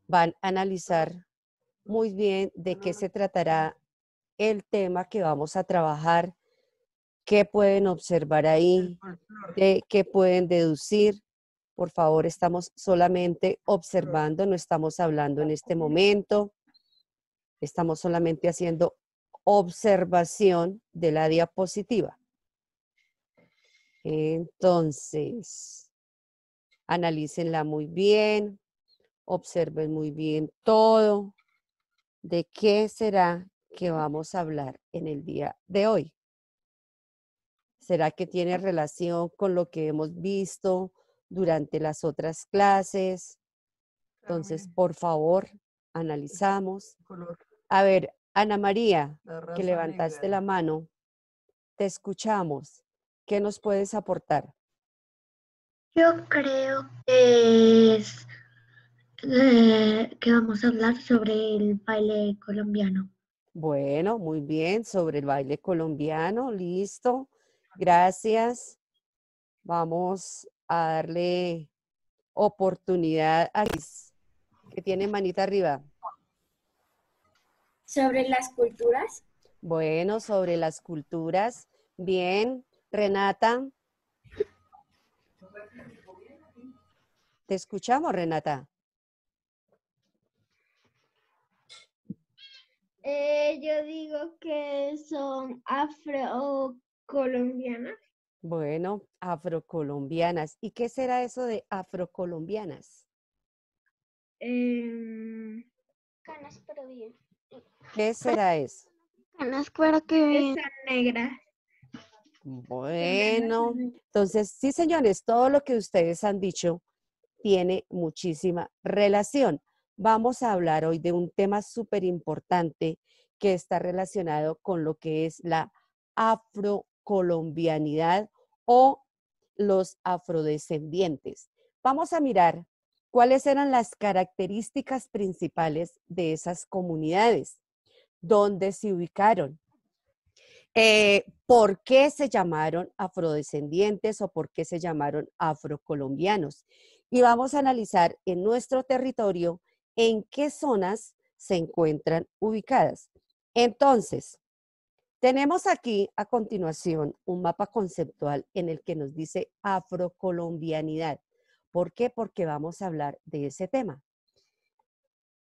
van a analizar muy bien de qué se tratará el tema que vamos a trabajar, qué pueden observar ahí, de qué pueden deducir. Por favor, estamos solamente observando, no estamos hablando en este momento, estamos solamente haciendo observación de la diapositiva. Entonces, analícenla muy bien, observen muy bien todo. ¿De qué será que vamos a hablar en el día de hoy? ¿Será que tiene relación con lo que hemos visto durante las otras clases? Entonces, por favor, analizamos. A ver, Ana María, que levantaste la mano, te escuchamos. ¿Qué nos puedes aportar? Yo creo que es que vamos a hablar sobre el baile colombiano. Bueno, muy bien, sobre el baile colombiano, listo. Gracias. Vamos a darle oportunidad a Cris, que tiene manita arriba. Sobre las culturas. Bueno, sobre las culturas. Bien, Renata. Te escuchamos, Renata. Yo digo que son afrocolombianas. Bueno, afrocolombianas. ¿Y qué será eso de afrocolombianas? Canas, pero bien. ¿Qué será eso? Canas, pero que bien. Están negras. Bueno, entonces, sí, señores, todo lo que ustedes han dicho tiene muchísima relación. Vamos a hablar hoy de un tema súper importante que está relacionado con lo que es la afrocolombianidad o los afrodescendientes. Vamos a mirar cuáles eran las características principales de esas comunidades, dónde se ubicaron, por qué se llamaron afrodescendientes o por qué se llamaron afrocolombianos. Y vamos a analizar en nuestro territorio en qué zonas se encuentran ubicadas. Entonces, tenemos aquí a continuación un mapa conceptual en el que nos dice afrocolombianidad. ¿Por qué? Porque vamos a hablar de ese tema.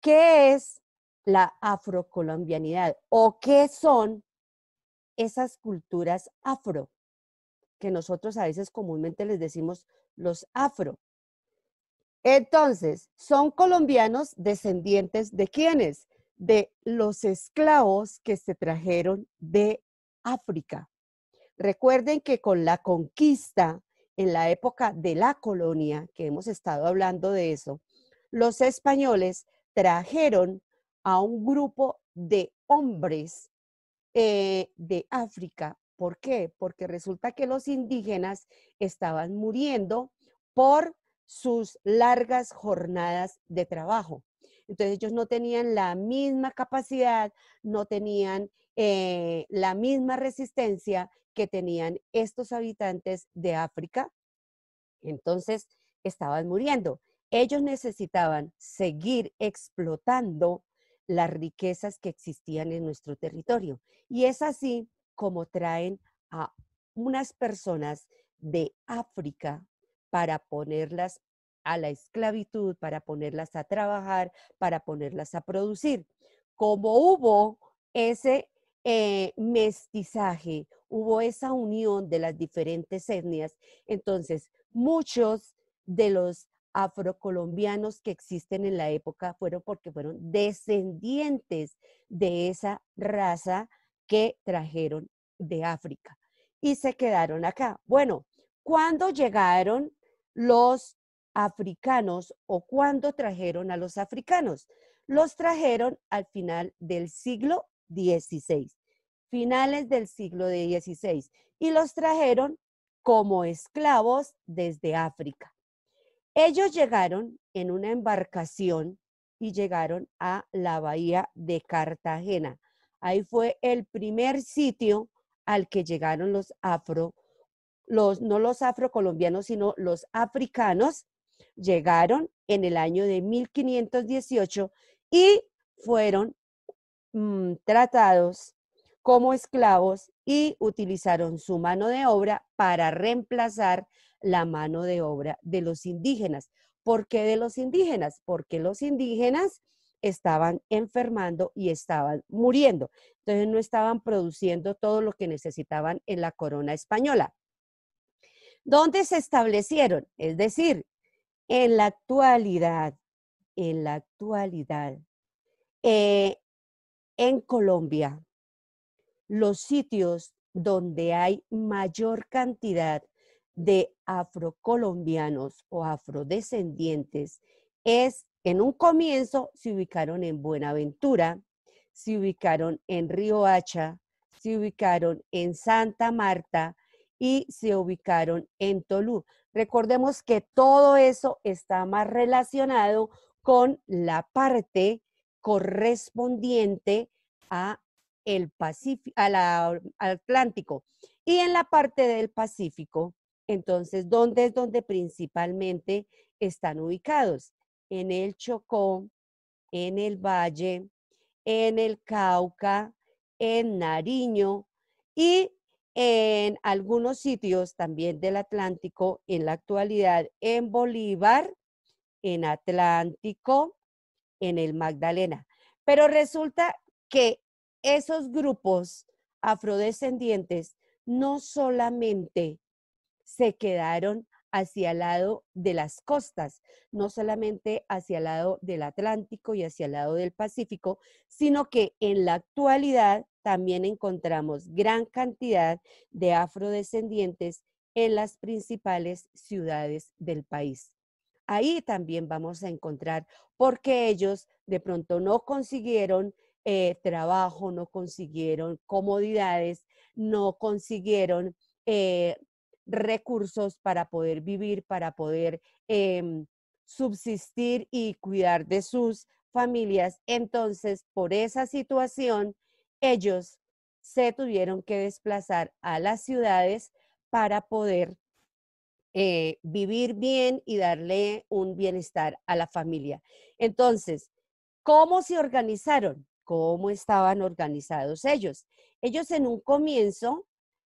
¿Qué es la afrocolombianidad o qué son esas culturas afro, que nosotros a veces comúnmente les decimos los afro? Entonces, son colombianos descendientes de quiénes? De los esclavos que se trajeron de África. Recuerden que con la conquista, en la época de la colonia, que hemos estado hablando de eso, los españoles trajeron a un grupo de hombres de África. ¿Por qué? Porque resulta que los indígenas estaban muriendo por sus largas jornadas de trabajo. Entonces ellos no tenían la misma capacidad, no tenían la misma resistencia que tenían estos habitantes de África. Entonces estaban muriendo. Ellos necesitaban seguir explotando las riquezas que existían en nuestro territorio. Y es así como traen a unas personas de África para ponerlas a la esclavitud, para ponerlas a trabajar, para ponerlas a producir. Como hubo ese mestizaje, hubo esa unión de las diferentes etnias, entonces muchos de los afrocolombianos que existen en la época fueron porque fueron descendientes de esa raza que trajeron de África y se quedaron acá. Bueno, ¿cuándo llegaron los africanos o cuándo trajeron a los africanos? Los trajeron al final del siglo XVI, finales del siglo XVI, y los trajeron como esclavos desde África. Ellos llegaron en una embarcación y llegaron a la bahía de Cartagena. Ahí fue el primer sitio al que llegaron los no los afrocolombianos, sino los africanos, Llegaron en el año de 1518 y fueron tratados como esclavos y utilizaron su mano de obra para reemplazar la mano de obra de los indígenas. ¿Por qué de los indígenas? Porque los indígenas estaban enfermando y estaban muriendo. Entonces no estaban produciendo todo lo que necesitaban en la corona española. ¿Dónde se establecieron? Es decir, en la actualidad, eh, en Colombia, los sitios donde hay mayor cantidad de afrocolombianos o afrodescendientes es, en un comienzo, se ubicaron en Buenaventura, se ubicaron en Riohacha, se ubicaron en Santa Marta y se ubicaron en Tolú. Recordemos que todo eso está más relacionado con la parte correspondiente a el Pacífico, al Atlántico. Y en la parte del Pacífico, entonces, ¿dónde es donde principalmente están ubicados? En el Chocó, en el Valle, en el Cauca, en Nariño y en algunos sitios también del Atlántico, en la actualidad en Bolívar, en Atlántico, en el Magdalena. Pero resulta que esos grupos afrodescendientes no solamente se quedaron hacia el lado de las costas, no solamente hacia el lado del Atlántico y hacia el lado del Pacífico, sino que en la actualidad también encontramos gran cantidad de afrodescendientes en las principales ciudades del país. Ahí también vamos a encontrar porque ellos de pronto no consiguieron trabajo, no consiguieron comodidades, no consiguieron eh, recursos para poder vivir, para poder subsistir y cuidar de sus familias. Entonces, por esa situación, ellos se tuvieron que desplazar a las ciudades para poder vivir bien y darle un bienestar a la familia. Entonces, ¿cómo se organizaron? ¿Cómo estaban organizados ellos? Ellos en un comienzo,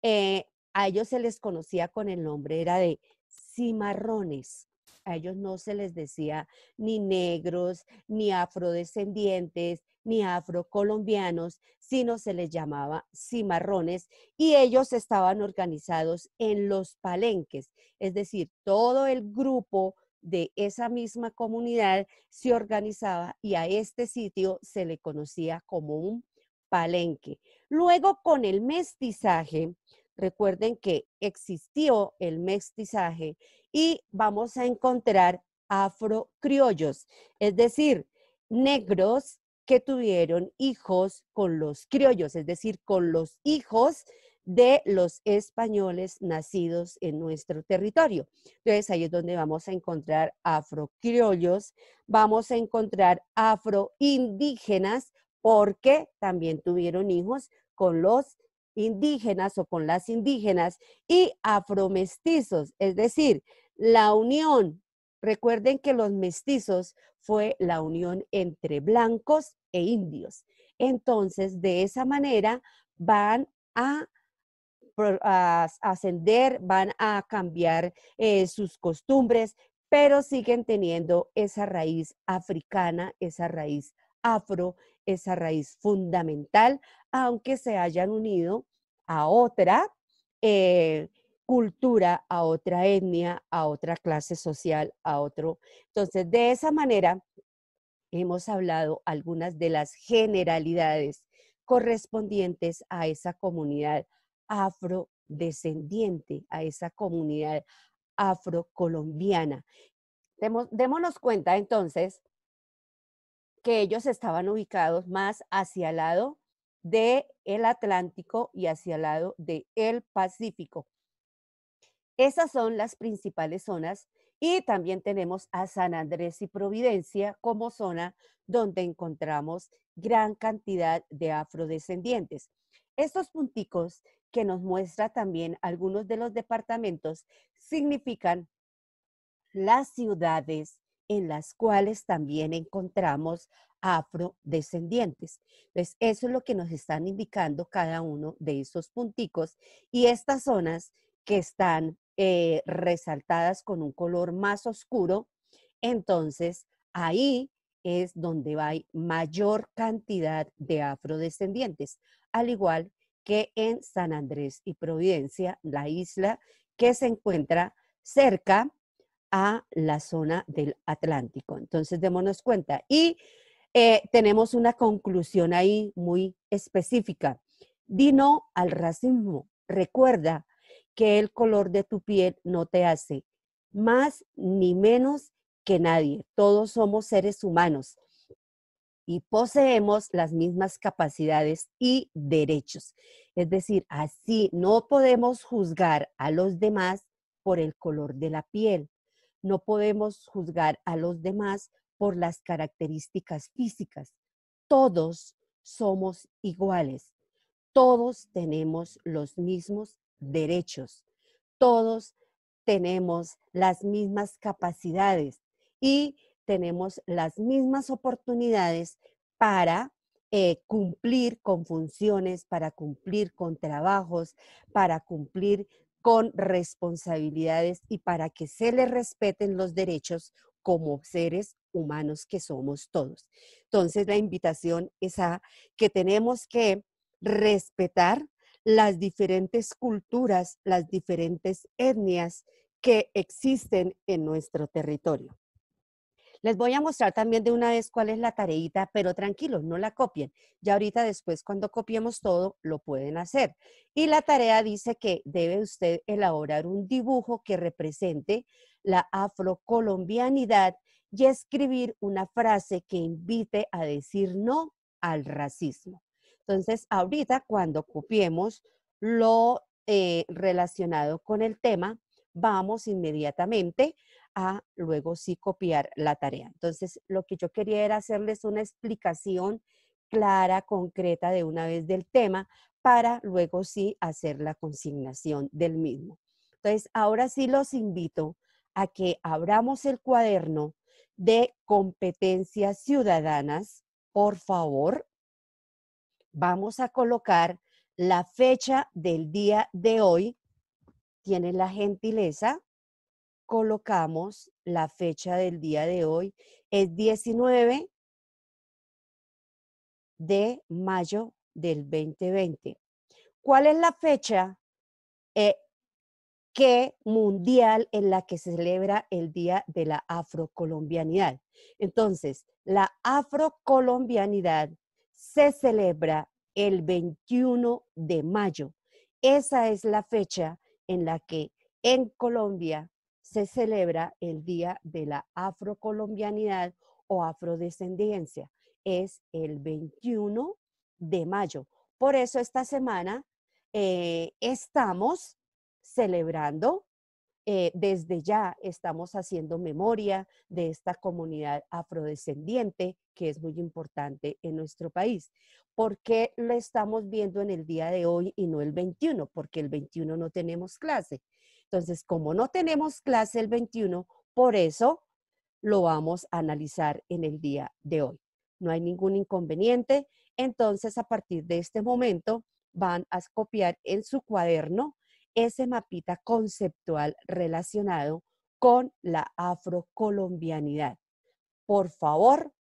a ellos se les conocía con el nombre, era de cimarrones. A ellos no se les decía ni negros, ni afrodescendientes, ni afrocolombianos, sino se les llamaba cimarrones y ellos estaban organizados en los palenques, es decir, todo el grupo de esa misma comunidad se organizaba y a este sitio se le conocía como un palenque. Luego con el mestizaje, recuerden que existió el mestizaje y vamos a encontrar afrocriollos, es decir, negros que tuvieron hijos con los criollos, es decir, con los hijos de los españoles nacidos en nuestro territorio. Entonces ahí es donde vamos a encontrar afrocriollos, vamos a encontrar afroindígenas, porque también tuvieron hijos con los indígenas o con las indígenas, y afromestizos, es decir, la unión. Recuerden que los mestizos fue la unión entre blancos e indios. Entonces, de esa manera van a ascender, van a cambiar sus costumbres, pero siguen teniendo esa raíz africana, esa raíz afro, esa raíz fundamental, aunque se hayan unido a otra cultura, a otra etnia, a otra clase social, a otro. Entonces, de esa manera, hemos hablado algunas de las generalidades correspondientes a esa comunidad afrodescendiente, a esa comunidad afrocolombiana. Démonos cuenta entonces que ellos estaban ubicados más hacia el lado del Atlántico y hacia el lado del Pacífico. Esas son las principales zonas y también tenemos a San Andrés y Providencia como zona donde encontramos gran cantidad de afrodescendientes. Estos punticos que nos muestra también algunos de los departamentos significan las ciudades en las cuales también encontramos afrodescendientes. Entonces, eso es lo que nos están indicando cada uno de esos punticos y estas zonas que están resaltadas con un color más oscuro, entonces ahí es donde hay mayor cantidad de afrodescendientes, al igual que en San Andrés y Providencia, la isla que se encuentra cerca a la zona del Atlántico. Entonces, démonos cuenta. Y tenemos una conclusión ahí muy específica. Di no al racismo. Recuerda que el color de tu piel no te hace más ni menos que nadie. Todos somos seres humanos y poseemos las mismas capacidades y derechos. Es decir, así no podemos juzgar a los demás por el color de la piel. No podemos juzgar a los demás por las características físicas. Todos somos iguales. Todos tenemos los mismos derechos. Todos tenemos las mismas capacidades y tenemos las mismas oportunidades para cumplir con funciones, para cumplir con trabajos, para cumplir con responsabilidades y para que se les respeten los derechos como seres humanos que somos todos. Entonces, la invitación es a que tenemos que respetar las diferentes culturas, las diferentes etnias que existen en nuestro territorio. Les voy a mostrar también de una vez cuál es la tareita, pero tranquilos, no la copien. Ya ahorita después, cuando copiemos todo, lo pueden hacer. Y la tarea dice que debe usted elaborar un dibujo que represente la afrocolombianidad y escribir una frase que invite a decir no al racismo. Entonces, ahorita cuando copiemos lo relacionado con el tema, vamos inmediatamente a luego sí copiar la tarea. Entonces, lo que yo quería era hacerles una explicación clara, concreta de una vez del tema para luego sí hacer la consignación del mismo. Entonces, ahora sí los invito a que abramos el cuaderno de competencias ciudadanas. Por favor, vamos a colocar la fecha del día de hoy. ¿Tienen la gentileza? Colocamos la fecha del día de hoy, es 19 de mayo del 2020. ¿Cuál es la fecha mundial en la que se celebra el Día de la Afrocolombianidad? Entonces, la afrocolombianidad se celebra el 21 de mayo. Esa es la fecha en la que en Colombia se celebra el Día de la Afrocolombianidad o afrodescendencia. Es el 21 de mayo. Por eso esta semana estamos celebrando, desde ya estamos haciendo memoria de esta comunidad afrodescendiente que es muy importante en nuestro país. ¿Por qué lo estamos viendo en el día de hoy y no el 21? Porque el 21 no tenemos clase. Entonces, como no tenemos clase el 21, por eso lo vamos a analizar en el día de hoy. No hay ningún inconveniente. Entonces, a partir de este momento, van a copiar en su cuaderno ese mapita conceptual relacionado con la afrocolombianidad. Por favor,